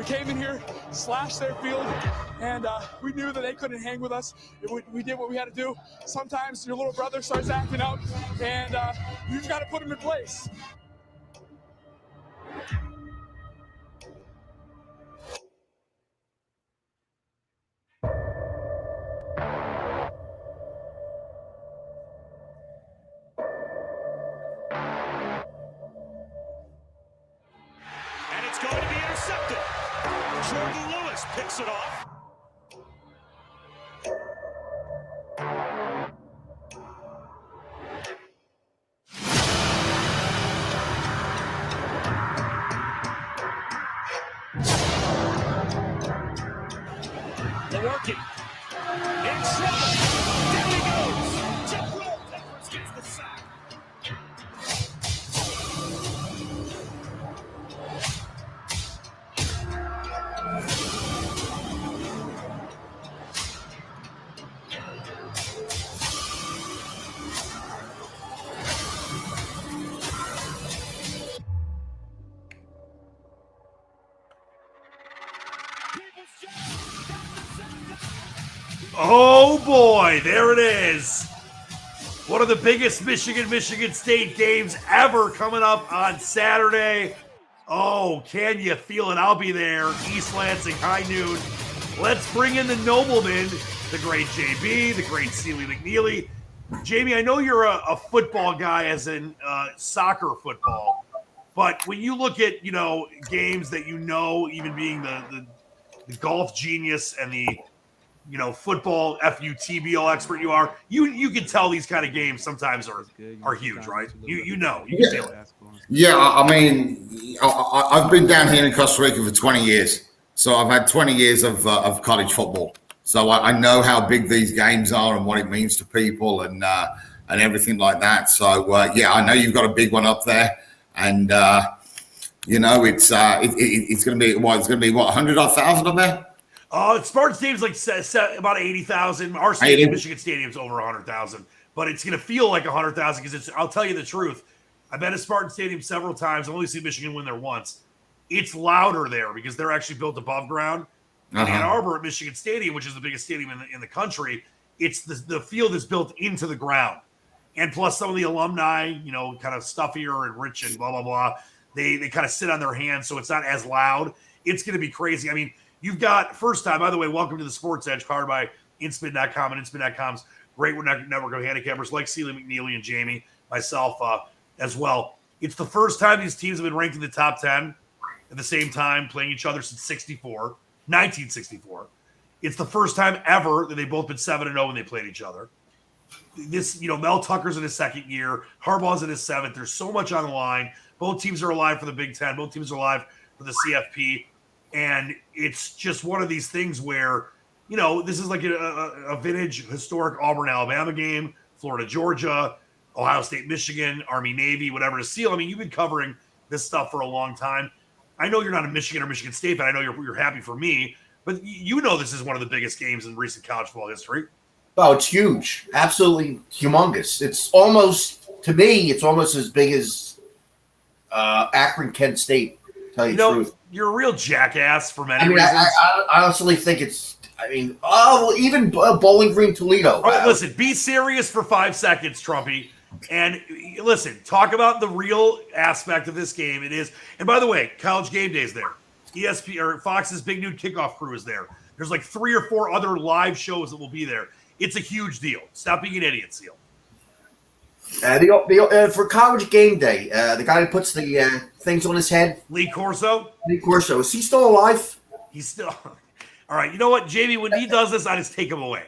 We came in here, slashed their field, and we knew that they couldn't hang with us. We did what we had to do. Sometimes your little brother starts acting out, and you just got to put him in place. And it's going to be intercepted. Jordan Lewis picks it off. They're working. In trouble. Down he goes. Jeff Roll Peppers gets the sack. Oh boy, there it is. One of the biggest Michigan State games ever coming up on Saturday. Oh, can you feel it? I'll be there. East Lansing, high noon. Let's bring in the nobleman, the great JB, the great Sealy McNeely. Jamie, I know you're a football guy, as in soccer football, but when you look at, games that even being the golf genius and the football FUTBL expert you are, you can tell these kind of games sometimes are huge, right? You can feel it. Yeah, I mean, I've been down here in Costa Rica for 20 years, so I've had 20 years of college football. So I know how big these games are and what it means to people and everything like that. So I know you've got a big one up there, and it's going to be it's going to be 100,000 up there. Spartan Stadium's like about 80,000. Our stadium, Michigan Stadium's over 100,000, but it's going to feel like 100,000 because I'll tell you the truth. I've been to Spartan Stadium several times. I've only seen Michigan win there once. It's louder there because they're actually built above ground. In Ann Arbor at Michigan Stadium, which is the biggest stadium in the country, it's the field is built into the ground. And plus some of the alumni, kind of stuffier and rich and blah, blah, blah. They kind of sit on their hands, so it's not as loud. It's going to be crazy. I mean, you've got, first time, by the way, welcome to the SportSedge, powered by Inspin.com and Inspin.com's great network of handicappers like Sealy McNeely and Jamie, myself as well. It's the first time these teams have been ranked in the top 10 at the same time, playing each other since 1964. It's the first time ever that they've both been 7-0 when they played each other. This, Mel Tucker's in his second year. Harbaugh's in his seventh. There's so much on the line. Both teams are alive for the Big Ten. Both teams are alive for the CFP. And it's just one of these things where, this is like a vintage, historic Auburn-Alabama game, Florida-Georgia, Ohio State-Michigan, Army-Navy, whatever to Seal. I mean, you've been covering this stuff for a long time. I know you're not a Michigan or Michigan State fan. I know you're happy for me. But this is one of the biggest games in recent college football history. Oh, it's huge. Absolutely humongous. It's almost, to me, it's almost as big as Akron-Kent State, to tell you the truth. You're a real jackass for many reasons. I honestly think it's, even Bowling Green, Toledo. Right, listen, be serious for 5 seconds, Trumpy. And listen, talk about the real aspect of this game. It is, and by the way, College Game Day is there. ESPN or Fox's Big Noon Kickoff crew is there. There's like 3 or 4 other live shows that will be there. It's a huge deal. Stop being an idiot, Seal. For College Game Day, the guy who puts the things on his head, Lee Corso. Is he still alive? He's still. All right. You know what, Jamie? When he does this, I just take him away.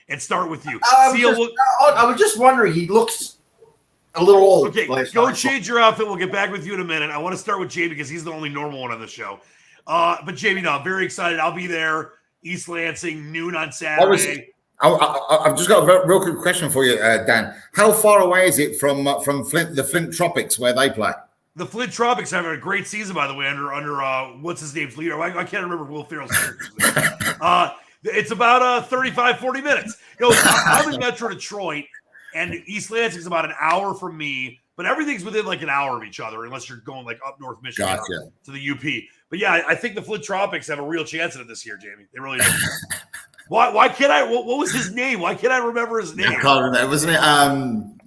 And start with you. I was just wondering. He looks a little old. Okay, go change your outfit. We'll get back with you in a minute. I want to start with Jamie because he's the only normal one on the show. But Jamie, no, I'm very excited. I'll be there. East Lansing, noon on Saturday. I've just got a real quick question for you, Dan. How far away is it from Flint, the Flint Tropics, where they play? The Flint Tropics have a great season, by the way, under what's his name's leader. I can't remember Will Ferrell's character. It's about 35, 40 minutes. I'm in Metro Detroit, and East Lansing's about an hour from me, but everything's within like an hour of each other, unless you're going like up North Michigan to the UP. But yeah, I think the Flint Tropics have a real chance at it this year, Jamie. They really do. Why can't I? What was his name? Why can't I remember his name? I can't remember, wasn't it? I'm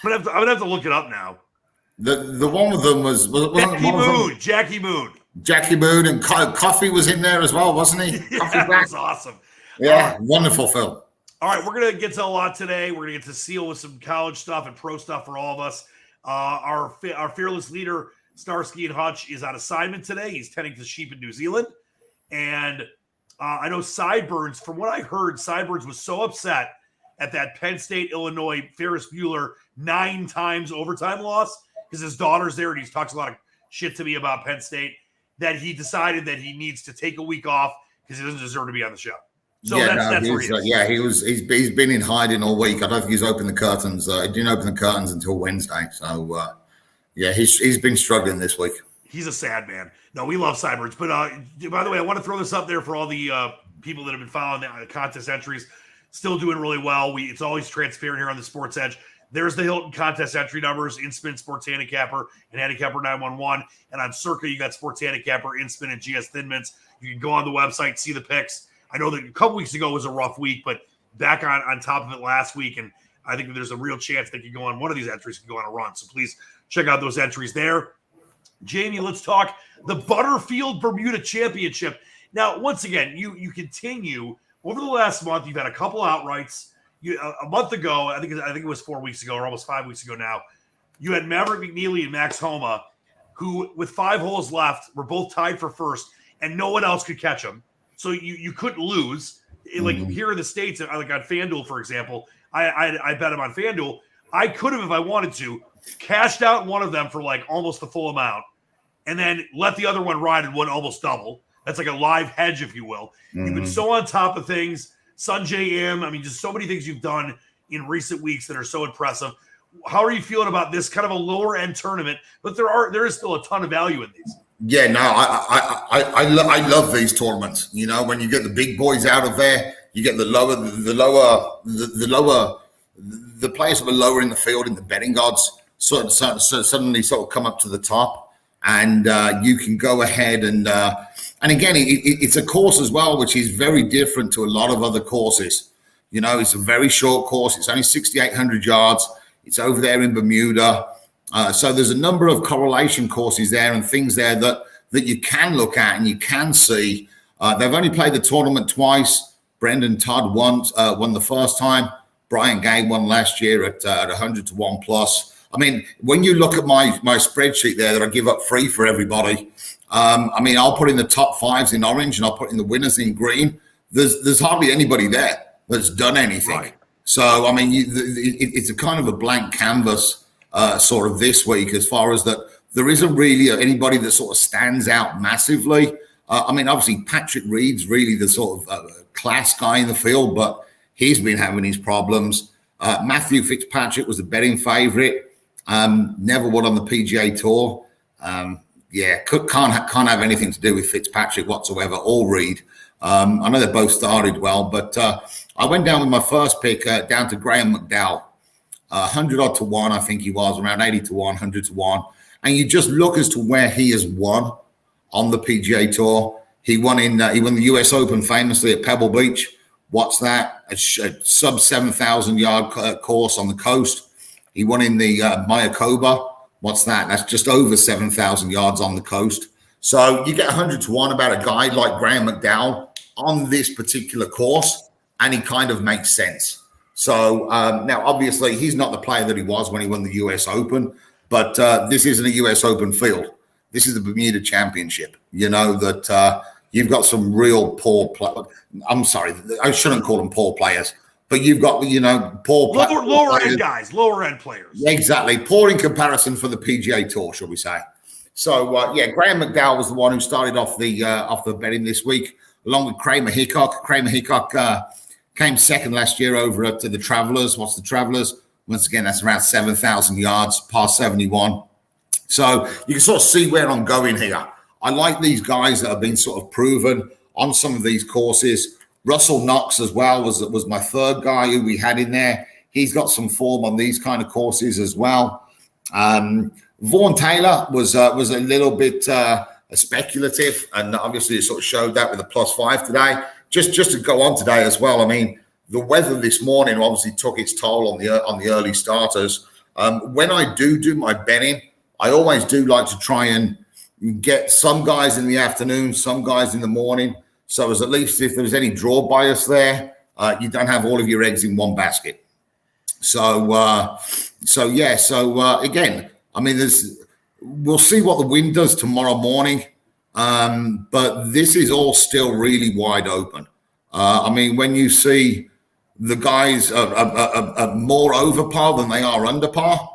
gonna have to look it up now. The one with them was Jackie Moon. Jackie Moon, and Coffee was in there as well, wasn't he? Yeah, that's awesome. Yeah, wonderful film. All right, we're gonna get to a lot today. We're gonna get to Seal with some college stuff and pro stuff for all of us. Our fearless leader, Starsky and Hutch, is on assignment today. He's tending to sheep in New Zealand, and I know Sideburns. From what I heard, Sideburns was so upset at that Penn State Illinois Ferris Bueller 9 times overtime loss because his daughter's there and he talks a lot of shit to me about Penn State, that he decided that he needs to take a week off because he doesn't deserve to be on the show. So that's where he is. He's been in hiding all week. I don't think he's opened the curtains. He didn't open the curtains until Wednesday. So he's been struggling this week. He's a sad man. No, we love Sideburns. But by the way, I want to throw this up there for all the people that have been following the contest entries. Still doing really well. It's always transparent here on the Sports Edge. There's the Hilton contest entry numbers, InSpin, Sports Handicapper, and Handicapper 911. And on Circa, you got Sports Handicapper, InSpin, and GS Thin Mints. You can go on the website, see the picks. I know that a couple weeks ago was a rough week, but back on top of it last week, and I think that there's a real chance they could go on one of these entries, could go on a run. So please check out those entries there. Jamie, let's talk the Butterfield Bermuda Championship. Now, once again, you continue over the last month. You've had a couple outrights. A month ago, I think it was 4 weeks ago, or almost 5 weeks ago now. You had Maverick McNeely and Max Homa, who with 5 holes left were both tied for first, and no one else could catch them. So you couldn't lose. Like here in the States, like on FanDuel, for example, I bet him on FanDuel. I could have, if I wanted to, cashed out one of them for like almost the full amount, and then let the other one ride and won almost double. That's like a live hedge, if you will. You've been so on top of things. Sanjay M. I mean, just so many things you've done in recent weeks that are so impressive. How are you feeling about this kind of a lower end tournament? But there is still a ton of value in these. Yeah, no, I love these tournaments. You know, when you get the big boys out of there, you get the players that are lower in the field in the betting odds suddenly sort of come up to the top, and you can go ahead and again, it's a course as well, which is very different to a lot of other courses. You know, it's a very short course. It's only 6,800 yards. It's over there in Bermuda. So there's a number of correlation courses there and things there that you can look at and you can see. They've only played the tournament twice. Brendan Todd won the first time. Brian Gay won last year at 100 to 1 plus. I mean, when you look at my spreadsheet there that I give up free for everybody, I mean, I'll put in the top 5s in orange and I'll put in the winners in green. There's hardly anybody there that's done anything. Right. So, I mean, it's a kind of a blank canvas sort of this week as far as that there isn't really anybody that sort of stands out massively. I mean, obviously, Patrick Reed's really the sort of class guy in the field, but he's been having his problems. Matthew Fitzpatrick was the betting favorite. Never won on the PGA Tour. Can't have anything to do with Fitzpatrick whatsoever or Reed. I know they both started well, but I went down with my first pick down to Graham McDowell, 100 odd to 1, I think he was, around 80 to 1, 100 to 1. And you just look as to where he has won on the PGA Tour. He won the US Open famously at Pebble Beach. What's that? A sub 7,000 yard course on the coast. He won in the Mayakoba. What's that? That's just over 7,000 yards on the coast. So you get 100 to 1 about a guy like Graham McDowell on this particular course, and he kind of makes sense. So now, obviously, he's not the player that he was when he won the US Open, but this isn't a US Open field. This is the Bermuda Championship. You know that you've got some real poor players. I'm sorry, I shouldn't call them poor players. But you've got, poor lower end guys, lower end players. Exactly. Poor in comparison for the PGA Tour, shall we say. So, Graham McDowell was the one who started off the betting this week, along with Kramer Hickok. Kramer Hickok came second last year over at the Travelers. What's the Travelers? Once again, that's around 7,000 yards, par 71. So you can sort of see where I'm going here. I like these guys that have been sort of proven on some of these courses. Russell Knox as well was my third guy who we had in there. He's got some form on these kind of courses as well. Vaughan Taylor was a little bit speculative, and obviously it sort of showed that with a +5 today. Just to go on today as well. I mean, the weather this morning obviously took its toll on the early starters. When I do my betting, I always do like to try and get some guys in the afternoon, some guys in the morning. So as at least if there's any draw bias there, you don't have all of your eggs in one basket. So again, I mean, we'll see what the wind does tomorrow morning. But this is all still really wide open. I mean, when you see the guys are more over par than they are under par,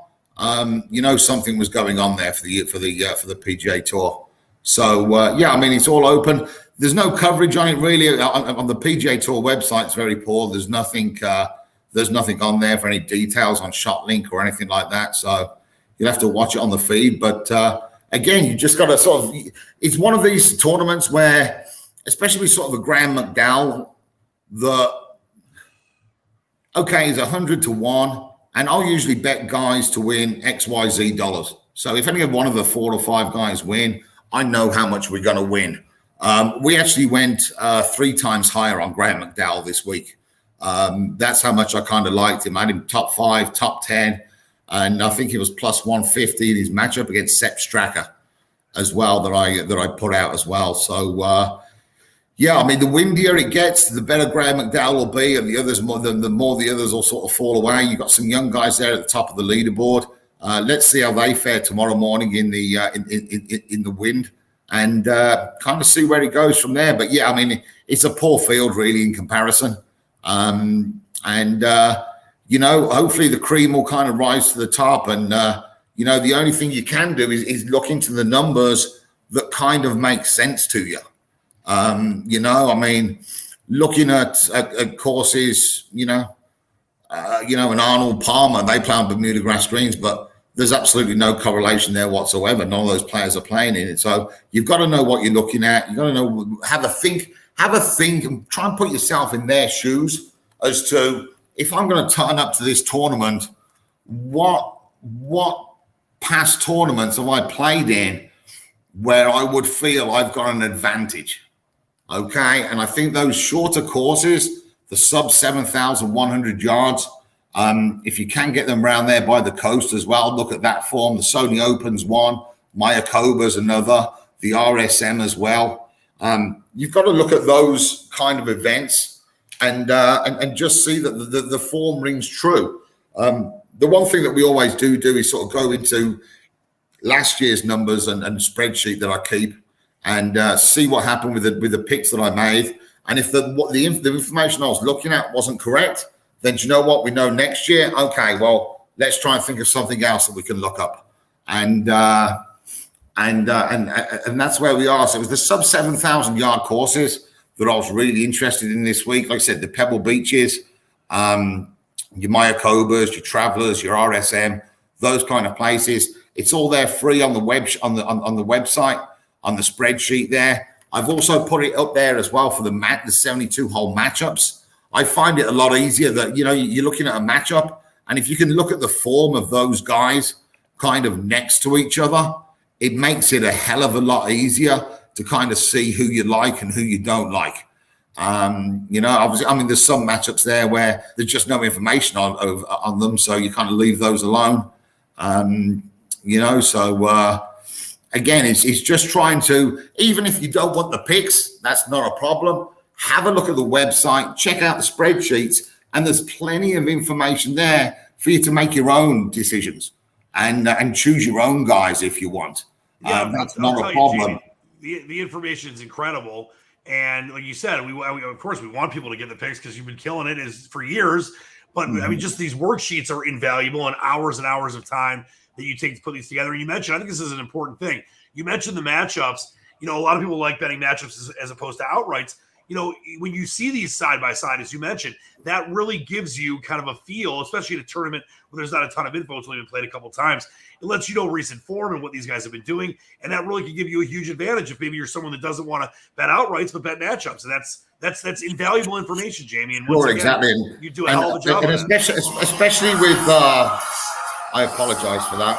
you know something was going on there for the PGA Tour. So I mean, it's all open. There's no coverage on it really on the PGA Tour website. It's very poor. There's nothing on there for any details on ShotLink or anything like that. So you'll have to watch it on the feed. But again, you just got to sort of. It's one of these tournaments where, especially with sort of a Graham McDowell, is 100 to 1, and I'll usually bet guys to win XYZ dollars. So if any of one of the 4 or 5 guys win, I know how much we're going to win. We actually went 3 times higher on Graham McDowell this week. That's how much I kind of liked him. I had him top 5, top 10, and I think he was +150 in his matchup against Sepp Straka as well that I put out as well. So I mean, the windier it gets, the better Graham McDowell will be, and the more the others will sort of fall away. You've got some young guys there at the top of the leaderboard. Let's see how they fare tomorrow morning in the wind, and kind of see where it goes from there. But I mean, it's a poor field really in comparison, you know, hopefully the cream will kind of rise to the top, and you know, the only thing you can do is look into the numbers that kind of make sense to you. You know, I mean, looking at courses, you know, an Arnold Palmer, they play on Bermuda grass greens, but there's absolutely no correlation there whatsoever. None of those players are playing in it. So you've got to know what you're looking at. You've got to know, have a think and try and put yourself in their shoes as to, if I'm going to turn up to this tournament, what past tournaments have I played in where I would feel I've got an advantage? Okay, and I think those shorter courses, the sub 7,100 yards, if you can get them around there by the coast as well, look at that form. The Sony Open's one, Mayakoba's another, the RSM as well. You've got to look at those kind of events and just see that the form rings true. The one thing that we always do is sort of go into last year's numbers and spreadsheet that I keep, and see what happened with the picks that I made. And if the information I was looking at wasn't correct, then do you know what? We know next year, okay, well, let's try and think of something else that we can look up. And that's where we are. So it was the sub 7,000 yard courses that I was really interested in this week. Like I said, the Pebble Beaches, your Mayakobas, your Travelers, your RSM, those kind of places. It's all there free on the on the website, on the spreadsheet there. I've also put it up there as well for the 72 hole matchups. I find it a lot easier that, you know, you're looking at a matchup, and if you can look at the form of those guys kind of next to each other, it makes it a hell of a lot easier to kind of see who you like and who you don't like. You know, obviously, I mean, there's some matchups there where there's just no information on them, so you kind of leave those alone. You know, so again, it's just trying to, even if you don't want the picks, that's not a problem. Have a look at the website, check out the spreadsheets, and there's plenty of information there for you to make your own decisions and choose your own guys if you want. That's not a problem. Jamie, the information is incredible. And like you said, we of course we want people to get the picks because you've been killing it for years. But I mean, just these worksheets are invaluable, and hours of time that you take to put these together. And you mentioned, I think this is an important thing. You mentioned the matchups. You know, a lot of people like betting matchups as opposed to outrights. You know, when you see these side by side, as you mentioned, that really gives you kind of a feel, especially in a tournament where there's not a ton of info. It's only been played a couple times. It lets you know recent form and what these guys have been doing, and that really can give you a huge advantage if maybe you're someone that doesn't want to bet outrights but bet matchups. And that's invaluable information, Jamie. And once again, exactly. You do a hell of a job. And especially with, I apologize for that.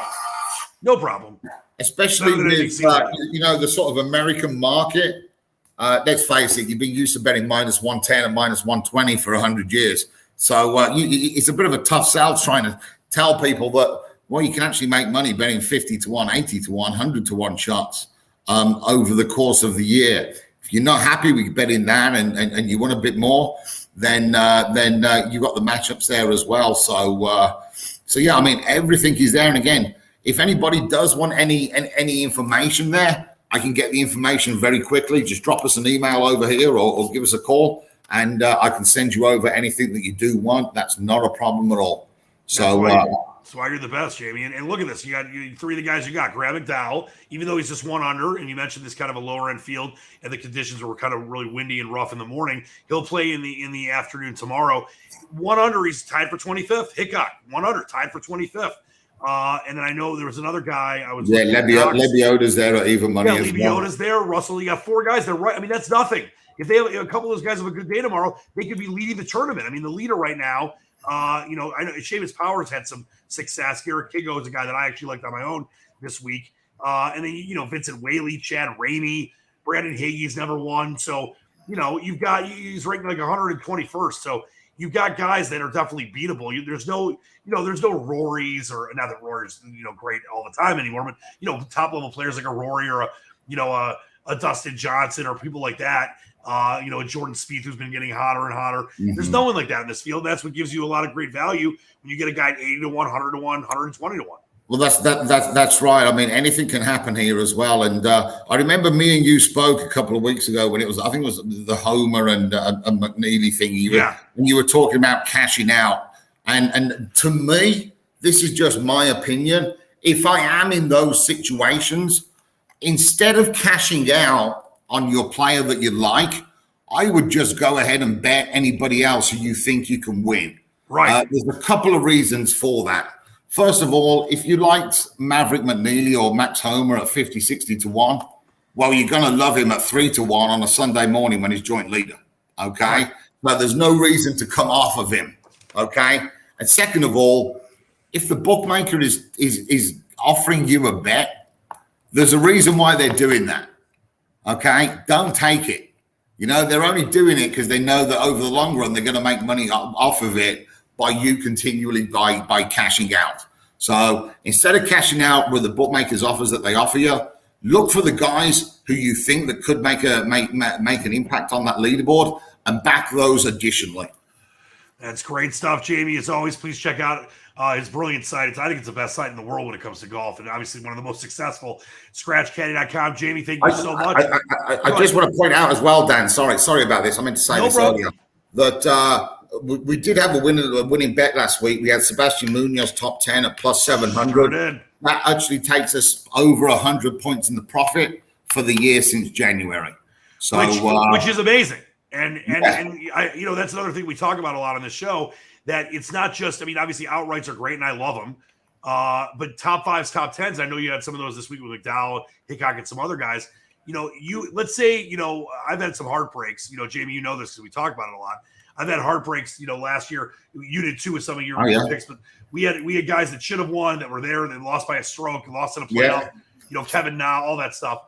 No problem. Especially with, the sort of American market. Let's face it, you've been used to betting minus 110 and minus 120 for 100 years. So it's a bit of a tough sell trying to tell people that, well, you can actually make money betting 50 to 1, 80 to 1, 100 to 1 shots over the course of the year. If you're not happy with betting that and you want a bit more, then you've got the matchups there as well. So yeah, I mean, everything is there. And again, if anybody does want any information there, I can get the information very quickly. Just drop us an email over here or give us a call, and I can send you over anything that you do want. That's not a problem at all. So that's why you're the best, Jamie. And look at this. You got three of the guys you got. Graham McDowell, even though he's just 1 under, and you mentioned this kind of a lower end field, and the conditions were kind of really windy and rough in the morning. He'll play in the afternoon tomorrow. 1 under, he's tied for 25th. Hickok, 1 under, tied for 25th. And then I know there was another guy. Lebioda's there at even money. Yeah, Lebioda's there. Russell, you got 4 guys. They're right. I mean, that's nothing. If they have a couple of those guys have a good day tomorrow, they could be leading the tournament. I mean, the leader right now, I know Seamus Powers had some success. Garrett Kigo is a guy that I actually liked on my own this week. And then, Vincent Whaley, Chad Ramey, Brandon Hagee's never won. So, he's ranked like 121st. So you've got guys that are definitely beatable. There's no Rorys, or not that Rory's, great all the time anymore, but, top level players like a Rory or a Dustin Johnson or people like that. A Jordan Spieth who's been getting hotter and hotter. Mm-hmm. There's no one like that in this field. That's what gives you a lot of great value when you get a guy at 80 to 1, 100 to 1, 120 to 1. Well, that's right. I mean, anything can happen here as well. And I remember me and you spoke a couple of weeks ago when it was the Homer and McNeely thing. You were talking about cashing out. And to me, this is just my opinion. If I am in those situations, instead of cashing out on your player that you like, I would just go ahead and bet anybody else who you think you can win. Right. There's a couple of reasons for that. First of all, if you liked Maverick McNeely or Max Homer at 50, 60 to 1, well, you're going to love him at 3 to 1 on a Sunday morning when he's joint leader. Okay. Right. But there's no reason to come off of him. Okay. And second of all, if the bookmaker is offering you a bet, there's a reason why they're doing that. Okay, don't take it. They're only doing it because they know that over the long run they're going to make money off of it by you continually by cashing out. So instead of cashing out with the bookmakers' offers that they offer you, look for the guys who you think that could make an impact on that leaderboard and back those additionally. That's great stuff, Jamie. As always, please check out his brilliant site. I think it's the best site in the world when it comes to golf, and obviously one of the most successful. ScratchCaddy.com. Jamie, thank you so much. I just want to point out as well, Dan. Sorry about this. I meant to say this earlier. That we did have a winning bet last week. We had Sebastian Munoz top 10 at plus 700. Sure did. That actually takes us over 100 points in the profit for the year since January. So which is amazing. And that's another thing we talk about a lot on the show, that it's not just, obviously outrights are great and I love them. But top 5s, top 10s, I know you had some of those this week with McDowell, Hickok, and some other guys. Let's say, I've had some heartbreaks. Jamie, you know this because we talk about it a lot. I've had heartbreaks, last year. You did too with some of your picks, but we had guys that should have won that were there. They lost by a stroke, lost in a playoff. Kevin Na, all that stuff.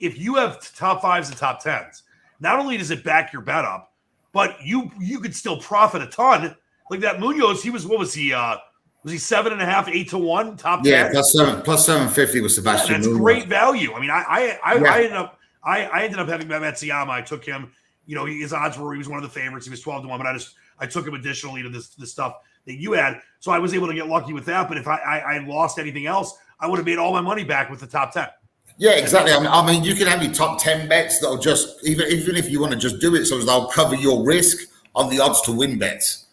If you have top 5s and top 10s, not only does it back your bet up, but you could still profit a ton. Like that Munoz, he was, what was he? Was he 7.5, 8 to 1 top 10? Yeah, plus 750 with Sebastian. That's great value. I ended up having Matsuyama. I took him. His odds were he was one of the favorites. He was 12 to 1, but I took him additionally to this stuff that you had. So I was able to get lucky with that. But if I lost anything else, I would have made all my money back with the top 10. Yeah, exactly. You can have your top 10 bets that'll just, even if you want to just do it so they'll cover your risk on the odds to win bets,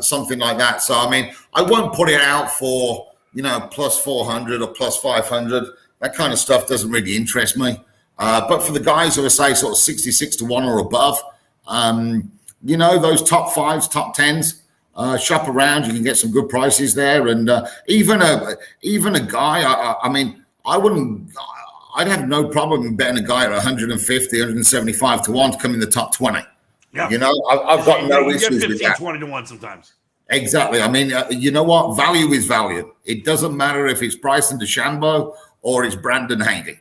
something like that. So, I won't put it out for, plus 400 or plus 500. That kind of stuff doesn't really interest me. But for the guys who are, say, sort of 66 to 1 or above, those top 5s, top 10s, shop around. You can get some good prices there. And even a guy, I'd have no problem in betting a guy at 150, 175 to 1 to come in the top 20. Yeah. I've got no issues 15, with that. 20 to 1 sometimes. Exactly. I mean, you know what? Value is value. It doesn't matter if it's Bryson DeChambeau or it's Brandon Haney.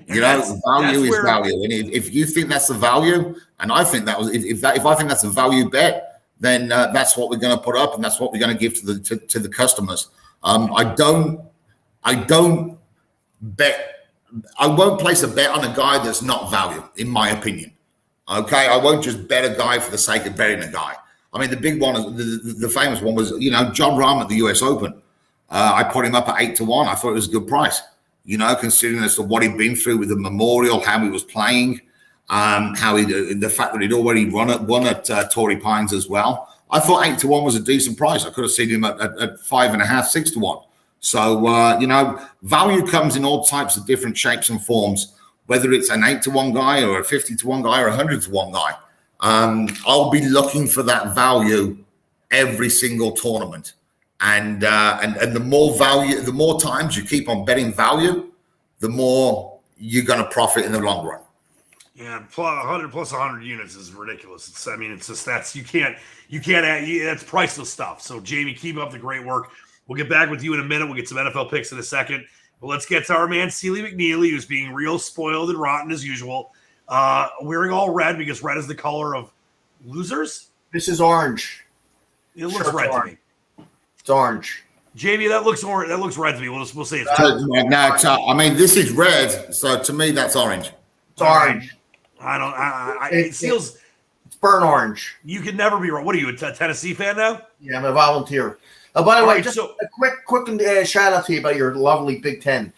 You know, value is value. And if you think that's the value, and I think that was, if I think that's a value bet, then that's what we're going to put up, and that's what we're going to give to the customers. I don't bet. I won't place a bet on a guy that's not value, in my opinion. Okay, I won't just bet a guy for the sake of betting a guy. I mean, the big one, the famous one was, John Rahm at the U.S. Open. I put him up at 8-1. I thought it was a good price, considering as to what he'd been through with the Memorial, how he was playing, the fact that he'd already won at Torrey Pines as well. I thought 8-1 was a decent price. I could have seen him at 5.5, 6-1. So, value comes in all types of different shapes and forms, whether it's an 8-1 guy or a 50-1 guy or a 100-1 guy. I'll be looking for that value every single tournament. And the more value, the more times you keep on betting value, the more you're going to profit in the long run. Yeah, 100 plus 100 units is ridiculous. It's just that's you can't add, that's priceless stuff. So Jamie, keep up the great work. We'll get back with you in a minute. We'll get some NFL picks in a second. But let's get to our man Sealy McNeely, who's being real spoiled and rotten as usual. Wearing all red because red is the color of losers. This is orange. It looks red to me. It's orange. Jamie, that looks orange. That looks red to me. We'll say it's I mean, this is red, so to me that's orange. It's orange. It feels. It's burnt orange. You can never be wrong. What are you, a Tennessee fan now? Yeah, I'm a volunteer. Oh, by the way, right, just a quick shout out to you about your lovely Big Ten.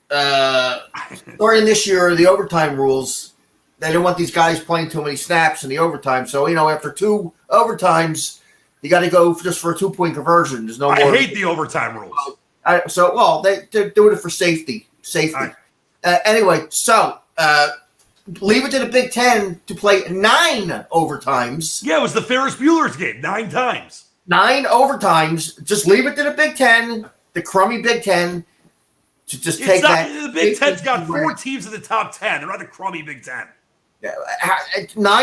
Starting this year, the overtime rules, they didn't want these guys playing too many snaps in the overtime. So, after 2 overtimes, you got to go just for a 2-point conversion. There's no more. I hate the overtime rules. They're doing it for safety. Right. Anyway, so leave it to the Big Ten to play 9 overtimes. Yeah, it was the Ferris Bueller's game 9 times. 9 overtimes. Just leave it to the Big Ten, the crummy Big Ten, to just take that. The Big Ten's got 4 teams in the top 10. They're not the crummy Big Ten. 9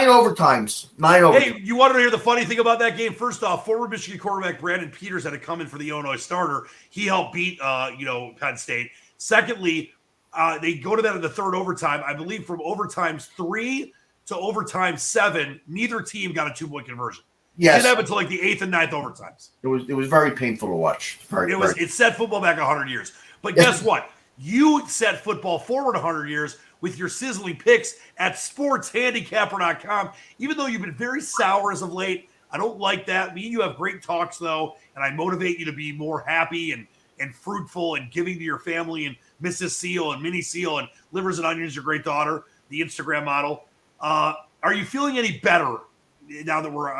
overtimes. 9 overtimes. Hey, you want to hear the funny thing about that game? First off, former Michigan quarterback Brandon Peters had to come in for the Illinois starter. He helped beat, Penn State. Secondly, they go to that in the 3rd overtime. I believe from overtime 3 to overtime 7, neither team got a 2-point conversion. Yes. It didn't happen until like the 8th and 9th overtimes. It was very painful to watch. It set football back 100 years. But guess what? You set football forward 100 years with your sizzling picks at sportshandicapper.com. Even though you've been very sour as of late, I don't like that. Me and you have great talks, though, and I motivate you to be more happy and fruitful and giving to your family and Mrs. Seal and Minnie Seal and Livers and Onions, your great daughter, the Instagram model. Are you feeling any better now that we're,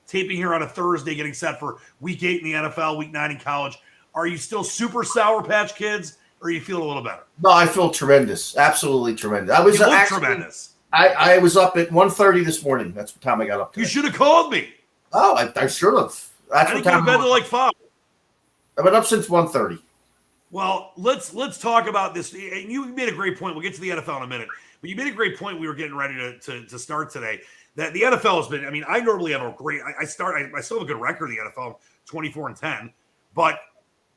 taping here on a Thursday, getting set for week 8 in the NFL, week 9 in college? Are you still super Sour Patch Kids, or are you feeling a little better? No, I feel tremendous. Absolutely tremendous. I was tremendous. I was up at 1:30 this morning. That's what time I got up today. You should have called me. Oh, I should have. I didn't get to bed till like 5. I've been up since 1:30. Well, let's talk about this. And you made a great point. We'll get to the NFL in a minute. But you made a great point. We were getting ready to start today. That the NFL has been. I mean, I normally have a great. I still have a good record in the NFL, 24-10. But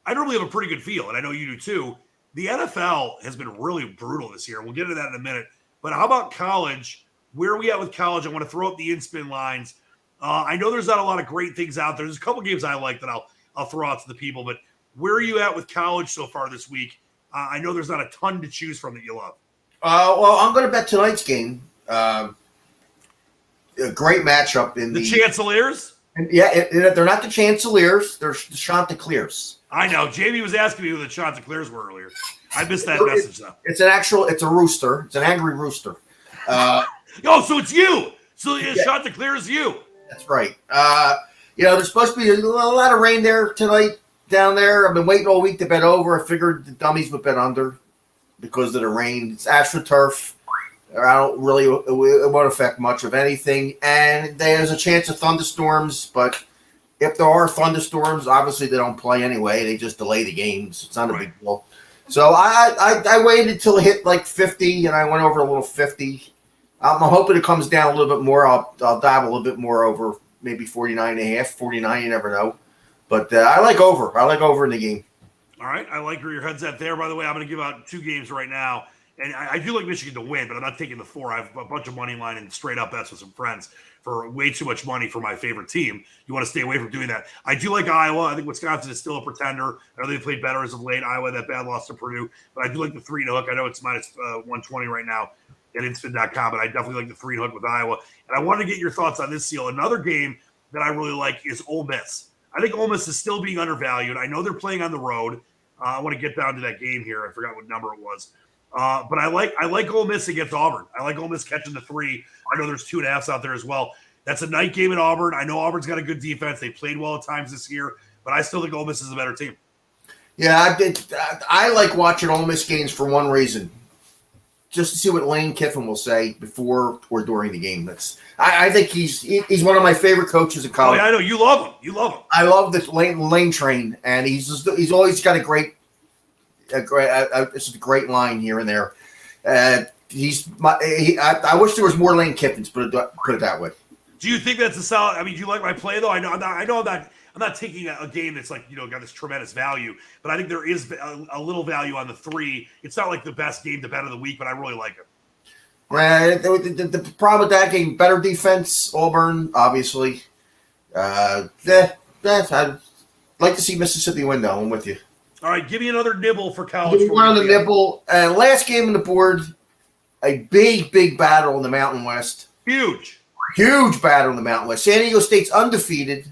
I normally have a pretty good feel, and I know you do too. The NFL has been really brutal this year. We'll get into that in a minute. But how about college? Where are we at with college? I want to throw up the in-spin lines. I know there's not a lot of great things out there. There's a couple games I like that I'll throw out to the people. But where are you at with college so far this week? I know there's not a ton to choose from that you love. Well, I'm going to bet tonight's game. A great matchup in the Chancellors. Yeah, they're not the Chancellors. They're the Chanticleers. I know. Jamie was asking me who the Chanticleers were earlier. I missed that message though. It's a rooster. It's an angry rooster. So it's you. So Chanticleer is you. That's right. There's supposed to be a lot of rain there tonight down there. I've been waiting all week to bet over. I figured the dummies would bet under because of the rain. It's AstroTurf. I don't really, it won't affect much of anything. And there's a chance of thunderstorms, but if there are thunderstorms, obviously they don't play anyway. They just delay the games. It's not a big deal. So I waited till it hit like 50, and I went over a little 50. I'm hoping it comes down a little bit more. I'll dive a little bit more over maybe 49.5, 49. You never know. But I like over. I like over in the game. All right. I like where your head's at there. By the way, I'm going to give out 2 games right now. And I do like Michigan to win, but I'm not taking the 4. I have a bunch of money line and straight up bets with some friends for way too much money for my favorite team. You want to stay away from doing that. I do like Iowa. I think Wisconsin is still a pretender. I know they played better as of late. Iowa, that bad loss to Purdue. But I do like the 3 and hook. I know it's minus 120 right now at instant.com, but I definitely like the 3 and hook with Iowa. And I want to get your thoughts on this, Seal. Another game that I really like is Ole Miss. I think Ole Miss is still being undervalued. I know they're playing on the road. I want to get down to that game here. I forgot what number it was. But I like Ole Miss against Auburn. I like Ole Miss catching the 3. I know there's 2.5s out there as well. That's a night game in Auburn. I know Auburn's got a good defense. They played well at times this year, but I still think Ole Miss is a better team. Yeah, I like watching Ole Miss games for one reason. Just to see what Lane Kiffin will say before or during the game. I think he's one of my favorite coaches in college. Oh, yeah, I know. You love him. You love him. I love the Lane train, and he's always got a great line here and there. I wish there was more Lane Kiffins, put it that way. Do you think that's a solid? I mean, do you like my play though? I know I'm not taking a game that's like, got this tremendous value, but I think there is a little value on the 3. It's not like the best game, the bet of the week, but I really like it. The problem with that game, better defense, Auburn, obviously. I'd like to see Mississippi win, though. I'm with you. All right, give me another nibble for college. One on the nibble. Last game on the board, a big battle in the Mountain West. Huge battle in the Mountain West. San Diego State's undefeated,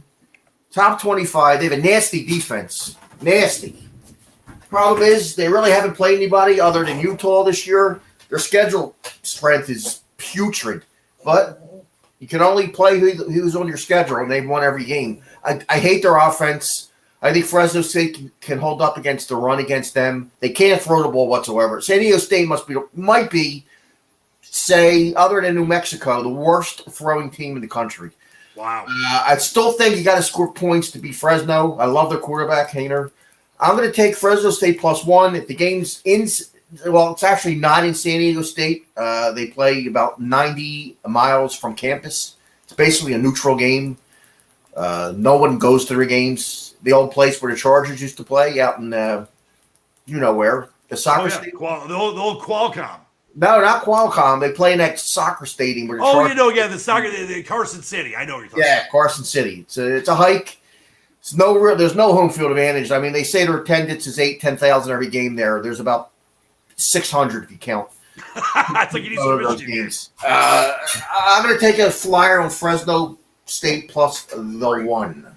top 25. They have a nasty defense. Nasty. Problem is, they really haven't played anybody other than Utah this year. Their schedule strength is putrid. But you can only play who's on your schedule, and they've won every game. I hate their offense. I think Fresno State can hold up against the run against them. They can't throw the ball whatsoever. San Diego State might be, say, other than New Mexico, the worst throwing team in the country. Wow. I still think you got to score points to beat Fresno. I love their quarterback, Hainer. I'm going to take Fresno State +1. If the game's it's actually not in San Diego State. They play about 90 miles from campus. It's basically a neutral game. No one goes to their games. The old place where the Chargers used to play out in, where. The soccer stadium. The old Qualcomm. No, not Qualcomm. They play in that soccer stadium. Where the Carson City. I know what you're talking about. Yeah, Carson City. It's a hike. There's no home field advantage. I mean, they say their attendance is 10,000 every game there. There's about 600 if you count. It's like you need some Michigan games. I'm going to take a flyer on Fresno State +1.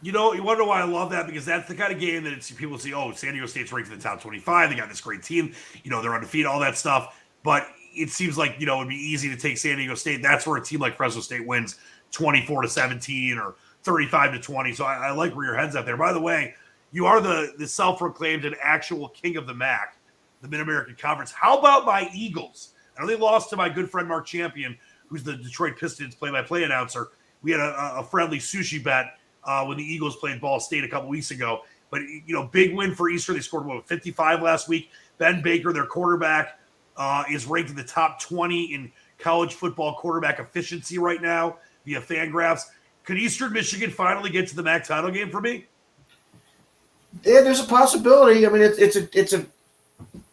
You want to know why I love that? Because that's the kind of game that people see, San Diego State's ranked in the top 25. They got this great team. They're undefeated, all that stuff. But it seems like, it would be easy to take San Diego State. That's where a team like Fresno State wins 24-17 or 35-20. So I like where your head's at there. By the way, you are the self-proclaimed and actual king of the MAC, the Mid-American Conference. How about my Eagles? I know they lost to my good friend Mark Champion, who's the Detroit Pistons play-by-play announcer. We had a friendly sushi bet when the Eagles played Ball State a couple weeks ago. But, big win for Eastern. They scored, 55 last week. Ben Baker, their quarterback, is ranked in the top 20 in college football quarterback efficiency right now via Fangraphs. Could Eastern Michigan finally get to the MAC title game for me? Yeah, there's a possibility. I mean,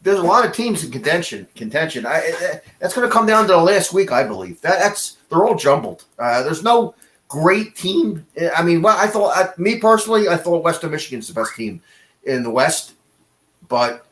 there's a lot of teams in contention. That's going to come down to the last week, I believe. They're all jumbled. There's no great team. I mean, I thought Western Michigan's the best team in the West, but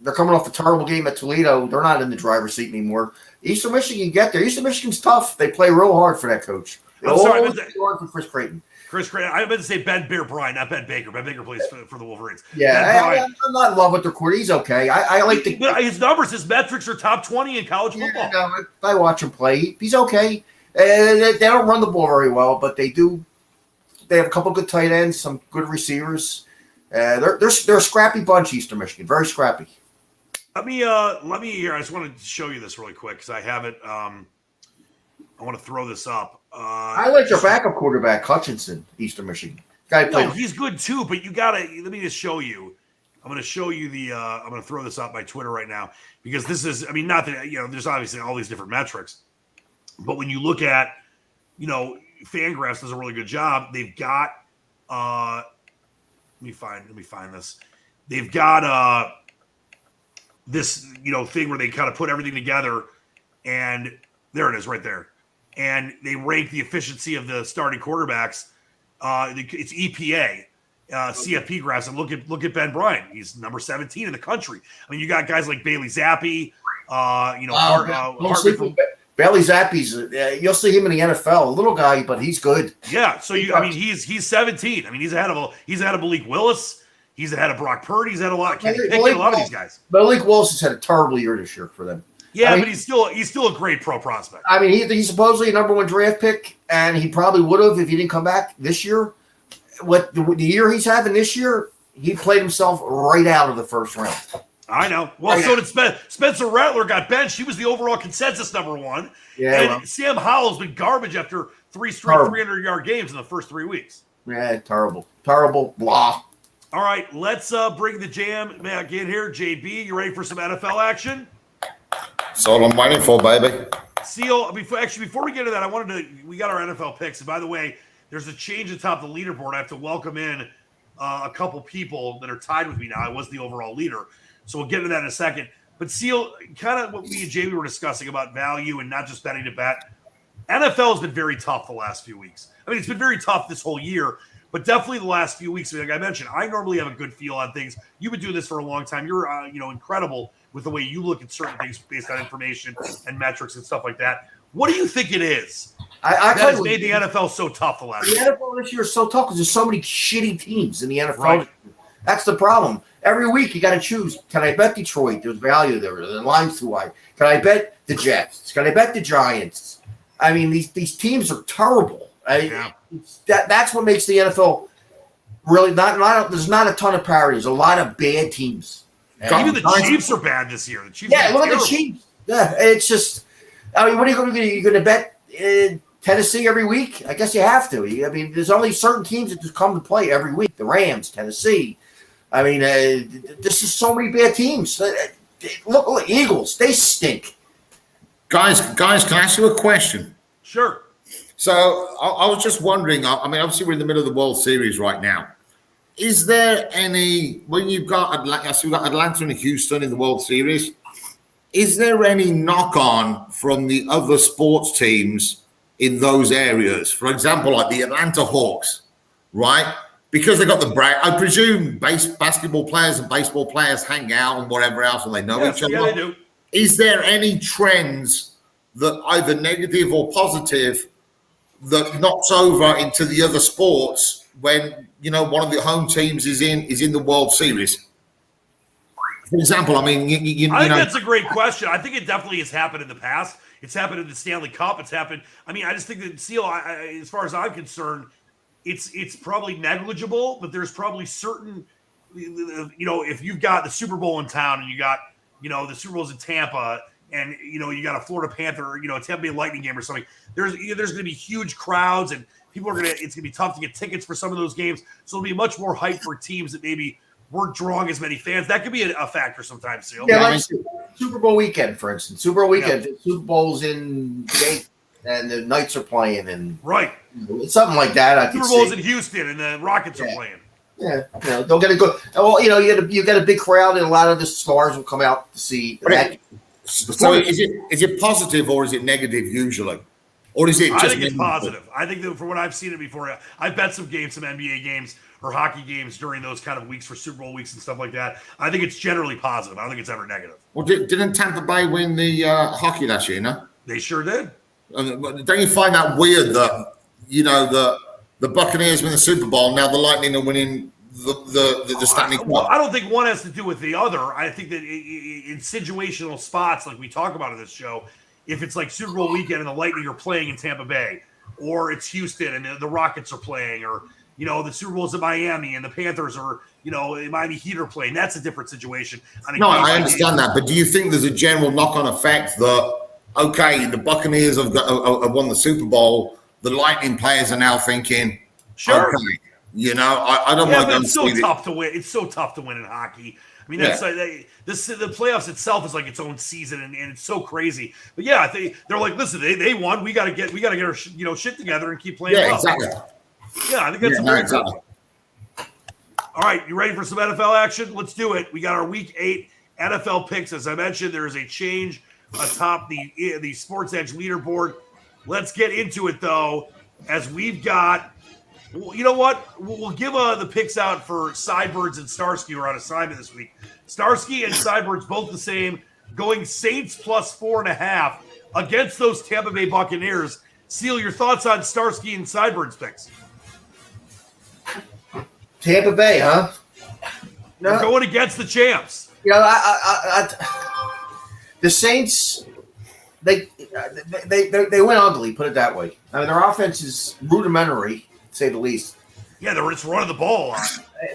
they're coming off a terrible game at Toledo. They're not in the driver's seat anymore. Eastern Michigan, get there. Eastern Michigan's tough. They play real hard for that coach. I'm sorry, I meant for Chris Creighton. I meant to say Ben Bryant, not Ben Baker. Ben Baker plays for the Wolverines. Yeah, I'm not in love with their quarter. He's okay. I like his numbers, his metrics are top 20 in college football. No, I watch him play. He's okay. They don't run the ball very well, but they do. They have a couple good tight ends, some good receivers. They're a scrappy bunch, Eastern Michigan. Very scrappy. Let me here. I just want to show you this really quick because I have it. I want to throw this up. I like your backup quarterback, Hutchinson, Eastern Michigan. He's good too, but you gotta. Let me just show you. I'm going to show you I'm going to throw this up by Twitter right now because this is. I mean, not that there's obviously all these different metrics, but when you look at, Fangraphs does a really good job. They've got let me find this. They've got this thing where they kind of put everything together, and there it is right there. And they rank the efficiency of the starting quarterbacks. It's EPA, CFP graphs, and look at Ben Bryant. He's number 17 in the country. I mean, you got guys like Bailey Zappi. Bailey Zappi's. You'll see him in the NFL. A little guy, but he's good. Yeah. So he's 17. I mean, he's ahead of Malik Willis. He's ahead of Brock Purdy. He's had a lot of Kenny Pickett, a lot of these guys. Malik Willis has had a terrible year this year for them. Yeah, but he's still a great pro prospect. I mean, he's supposedly a number 1 draft pick, and he probably would have if he didn't come back this year. What the year he's having this year, he played himself right out of the first round. I know. Well, so did Spencer Rattler got benched. He was the overall consensus number 1. Yeah. And Sam Howell's been garbage after 3 straight 300-yard games in the first 3 weeks. Yeah, terrible, blah. All right, let's bring the jam back in here. JB, you ready for some NFL action? That's all I'm waiting for, baby. Seal, before we get to that, we got our NFL picks. And by the way, there's a change atop the leaderboard. I have to welcome in a couple people that are tied with me now. I was the overall leader. So we'll get into that in a second. But Seal, kind of what me and JB were discussing about value and not just betting to bet. NFL has been very tough the last few weeks. I mean, it's been very tough this whole year. But definitely the last few weeks, like I mentioned, I normally have a good feel on things. You've been doing this for a long time. You're, incredible with the way you look at certain things based on information and metrics and stuff like that. What do you think it is that has made the NFL so tough the last year? The NFL this year is so tough because there's so many shitty teams in the NFL. Right. That's the problem. Every week you got to choose. Can I bet Detroit? There's value there. The line's too high. Can I bet the Jets? Can I bet the Giants? I mean, these teams are terrible. That's what makes the NFL really not. There's not a ton of parity. There's a lot of bad teams. Even the Chiefs are bad this year. The Chiefs, look at the Chiefs. Yeah, it's just. I mean, what are you going to do? You're going to bet Tennessee every week? I guess you have to. I mean, there's only certain teams that just come to play every week. The Rams, Tennessee. I mean, this is so many bad teams. Look, Eagles. They stink. Guys, can I ask you a question? Sure. So I was just wondering, I mean, obviously we're in the middle of the World Series right now. Is there any, when you've got Atlanta and Houston in the World Series, is there any knock-on from the other sports teams in those areas? For example, like the Atlanta Hawks, right? Because they got the brand. I presume basketball players and baseball players hang out and whatever else, and they know each other. Yeah, they do. Is there any trends that either negative or positive that knocks over into the other sports when one of the home teams is in the World Series? For example, I mean, I think that's a great question. I think it definitely has happened in the past. It's happened in the Stanley Cup. It's happened. I mean, I just think that Seal, as far as I'm concerned, it's probably negligible, but there's probably certain, if you've got the Super Bowl in town and you got, the Super Bowl's in Tampa, and you got a Florida Panther, a Tampa Bay Lightning game or something. There's going to be huge crowds, and it's going to be tough to get tickets for some of those games. So it'll be much more hype for teams that maybe weren't drawing as many fans. That could be a factor sometimes, Seal. Yeah, like Super Bowl weekend, for instance. Super Bowl weekend, the Super Bowl's in Vegas, and the Knights are playing, and right, something like that. Super Bowl's in Houston, and the Rockets are playing. Yeah, they'll get a good. Well, you get a big crowd, and a lot of the stars will come out to see that. So is it positive or is it negative usually? Or is it just I think it's positive. I think that from what I've seen it before, I've bet some games, some NBA games or hockey games during those kind of weeks for Super Bowl weeks and stuff like that. I think it's generally positive. I don't think it's ever negative. Well, didn't Tampa Bay win the hockey last year, no? They sure did. Don't you find that weird that, the Buccaneers win the Super Bowl, now the Lightning are winning the Stanley Cup? Well, I don't think one has to do with the other. I think that in situational spots like we talk about in this show, if it's like Super Bowl weekend and the Lightning are playing in Tampa Bay, or it's Houston and the Rockets are playing, or the Super Bowl's in Miami and the Panthers are Miami Heat are playing, that's a different situation. I understand that, but do you think there's a general knock-on effect that the Buccaneers have won the Super Bowl, the Lightning players are now thinking, sure. Okay, I don't want to go it's so tough to win. It's so tough to win in hockey. I mean, that's the playoffs itself is like its own season, and it's so crazy. But yeah, they're like, listen, they won. We got to get our shit together and keep playing. Yeah, well. exactly. Yeah, I think that's exactly. All right, you ready for some NFL action? Let's do it. We got our Week 8 NFL picks. As I mentioned, there is a change atop the SportSedge leaderboard. Let's get into it, though, as we've got – you know what? We'll give the picks out for Sideburns and Starsky, who are on assignment this week. Starsky and Sideburns both the same, going Saints plus 4.5 against those Tampa Bay Buccaneers. Seal, your thoughts on Starsky and Sideburns picks? Tampa Bay, huh? No. They're going against the champs. You know, the Saints, they went ugly, put it that way. I mean, their offense is rudimentary, to say the least. Yeah, they're just running the ball.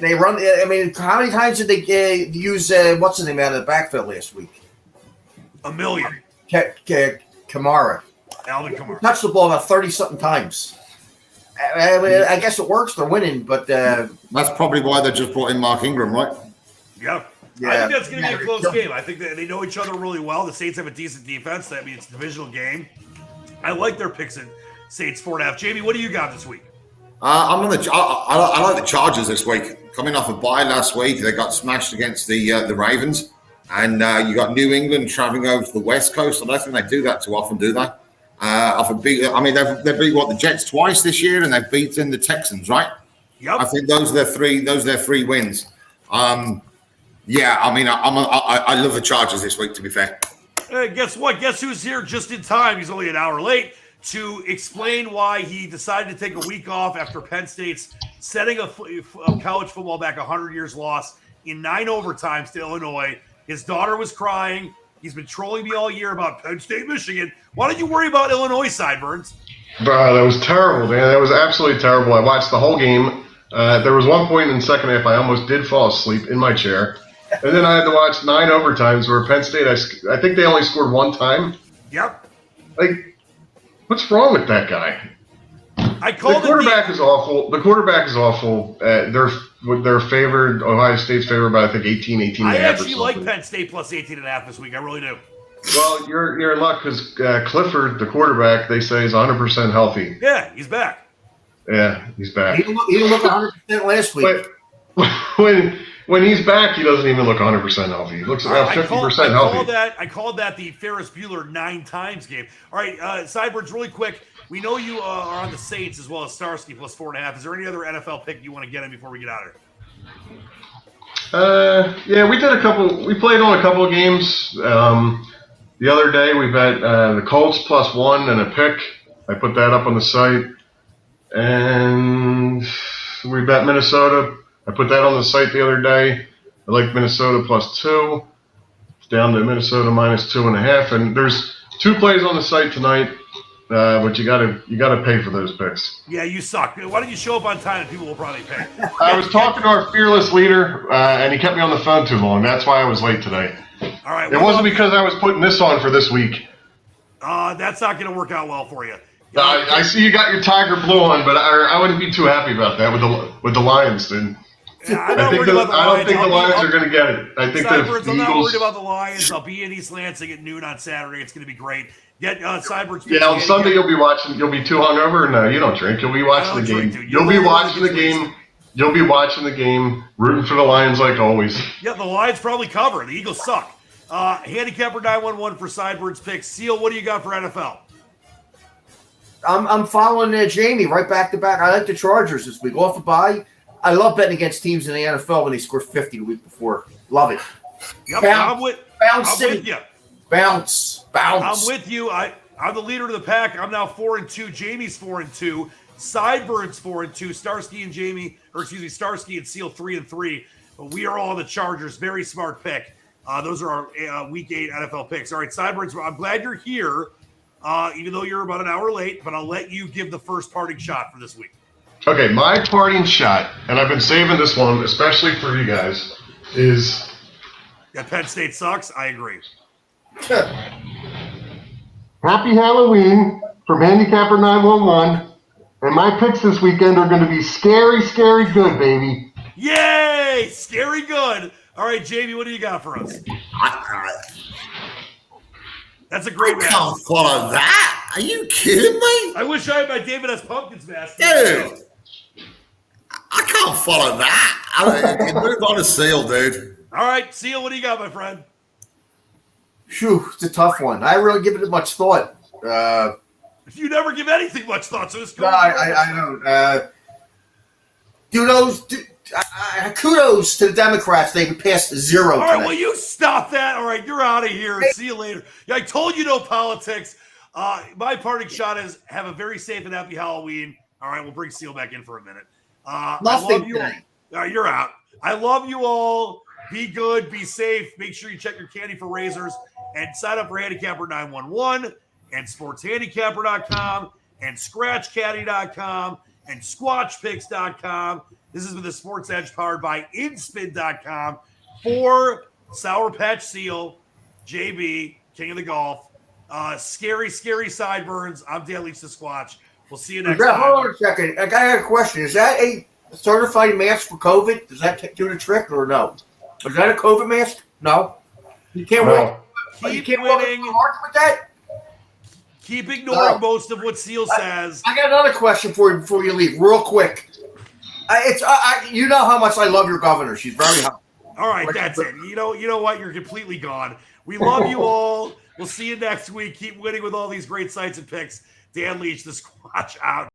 They run. I mean, how many times did they use what's his name out of the backfield last week? A million. Kamara. Alvin Kamara. Touched the ball about 30-something times. I mean, I guess it works. They're winning, but that's probably why they just brought in Mark Ingram, right? Yeah. I think that's going to be a close game. I think they know each other really well. The Saints have a decent defense. I mean, it's a divisional game. I like their picks in Saints 4.5. Jamie, what do you got this week? I like the Chargers this week. Coming off a bye last week, they got smashed against the Ravens, and you got New England traveling over to the West Coast. I don't think they do that too often, do they? They've beat the Jets twice this year, and they've beaten the Texans, right? Yep. I think those are their three wins. Yeah, I mean, I love the Chargers this week, to be fair. Guess what? Guess who's here just in time? He's only an hour late to explain why he decided to take a week off after Penn State's setting a college football back 100 years loss in 9 overtimes to Illinois. His daughter was crying. He's been trolling me all year about Penn State, Michigan. Why don't you worry about Illinois, Sideburns? Bro, that was terrible, man. That was absolutely terrible. I watched the whole game. There was one point in the second half I almost did fall asleep in my chair. And then I had to watch 9 overtimes where Penn State, I think they only scored 1 time. Yep. Like, what's wrong with that guy? The quarterback is awful. The quarterback is awful. They're favored, Ohio State's favored by, I think, 18 I actually like Penn State plus 18.5 this week. I really do. Well, you're in luck because Clifford, the quarterback, they say is 100% healthy. Yeah, he's back. Yeah, he's back. He didn't look 100% last week. But when he's back, he doesn't even look 100% healthy. He looks about 50% healthy. I called that the Ferris Bueller 9 times game. All right, Sideburns, really quick. We know you are on the Saints as well as Starsky plus 4.5. Is there any other NFL pick you want to get in before we get out of here? Yeah, we played on a couple of games. The other day we bet the Colts plus 1 and a pick. I put that up on the site. And we bet Minnesota. I put that on the site the other day. I like Minnesota plus 2. It's down to Minnesota minus 2.5. And there's 2 plays on the site tonight. But you gotta pay for those picks. Yeah, you suck. Why don't you show up on time and people will probably pay? I was talking to our fearless leader, and he kept me on the phone too long. That's why I was late today. All right. It wasn't because I was putting this on for this week. That's not going to work out well for you. I see you got your Tiger Blue on, but I wouldn't be too happy about that with the Lions, dude. Yeah, I don't think the Lions are going to get it. I think the Eagles. I'm not worried about the Lions. I'll be in East Lansing at noon on Saturday. It's going to be great. Get Sideburns. Yeah, on Sunday you'll be watching. You'll be too hungover. No, you don't drink. You'll be watching the game. You'll be watching the game. You'll be watching the game, rooting for the Lions like always. Yeah, the Lions probably cover. The Eagles suck. Handicapper 911 for Sideburns picks. Seal, what do you got for NFL? I'm following Jamie right back to back. I like the Chargers this week. Off a bye. I love betting against teams in the NFL when they score 50 the week before. Love it. Yep, I'm with you. Bounce. I'm with you. I'm the leader of the pack. I'm now 4-2. Jamie's 4-2. Sideburns 4-2. Starsky and Seal 3-3. But we are all the Chargers. Very smart pick. Those are our Week 8 NFL picks. All right, Sideburns, I'm glad you're here, even though you're about an hour late, but I'll let you give the first parting shot for this week. Okay, my parting shot, and I've been saving this one, especially for you guys, is... That Penn State sucks? I agree. Happy Halloween from Handicapper 911, and my picks this weekend are going to be scary, scary good, baby. Yay! Scary good All right, Jamie, what do you got for us? That's a I great match. can't follow that. Are you kidding me? I wish I had my David S. Pumpkins mask. Dude, I can't follow that. Move on to Seal, dude. All right, Seal, what do you got, my friend? Phew, it's a tough one. I really give it much thought. You never give anything much thought, so it's No, I don't. Kudos to the Democrats. They passed 0. All right, today. well, you stop that. All right, you're out of here. See you later. Yeah, I told you no politics. My parting shot is have a very safe and happy Halloween. All right, we'll bring Seal back in for a minute. I Nothing love you all. today. All right, you're out. I love you all. Be good. Be safe. Make sure you check your candy for razors and sign up for Handicapper 911 and SportsHandicapper.com and ScratchCaddy.com and SquatchPicks.com. This has been the Sports Edge powered by InSpin.com for Sour Patch Seal, JB, King of the Golf, scary Sideburns. I'm Dan Leach the Squatch. We'll see you next time. Hold on a second. I got a question. Is that a certified mask for COVID? Does that do the trick or no? Is that a COVID mask? No. You can't No. Keep walk winning. the market with that? Keep ignoring most of what Seal says. I got another question for you before you leave, real quick. You know how much I love your governor. She's very hot. All right, that's it. You know what? You're completely gone. We love you all. We'll see you next week. Keep winning with all these great sites and picks. Dan Leach, the Squatch, out.